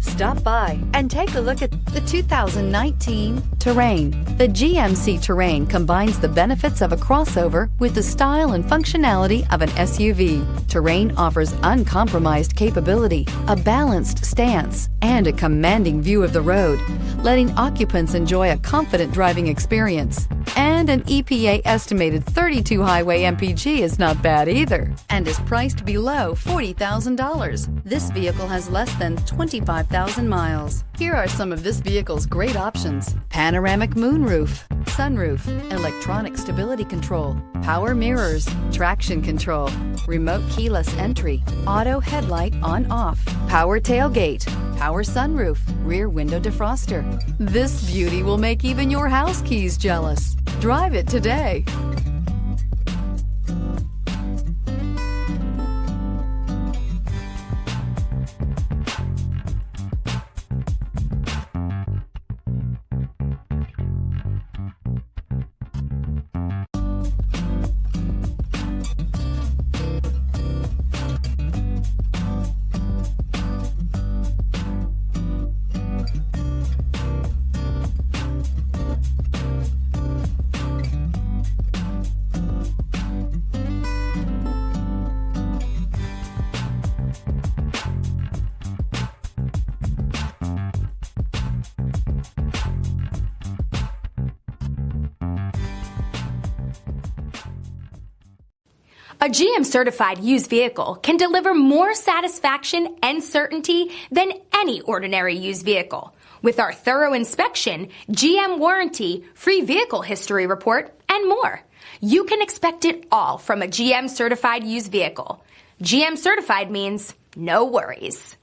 Stop by and take a look at the 2019 Terrain. The GMC Terrain combines the benefits of a crossover with the style and functionality of an SUV. Terrain offers uncompromised capability, a balanced stance, and a commanding view of the road, letting occupants enjoy a confident driving experience. And an EPA estimated 32 highway MPG is not bad either, and is priced below $40,000. This vehicle has less than 25,000 miles. Here are some of this vehicle's great options: panoramic moonroof, sunroof, electronic stability control, power mirrors, traction control, remote keyless entry, auto headlight on/off, power tailgate, power sunroof, rear window defroster. This beauty will make even your house keys jealous. Drive it today. A GM-certified used vehicle can deliver more satisfaction and certainty than any ordinary used vehicle. With our thorough inspection, GM warranty, free vehicle history report, and more. You can expect it all from a GM-certified used vehicle. GM-certified means no worries.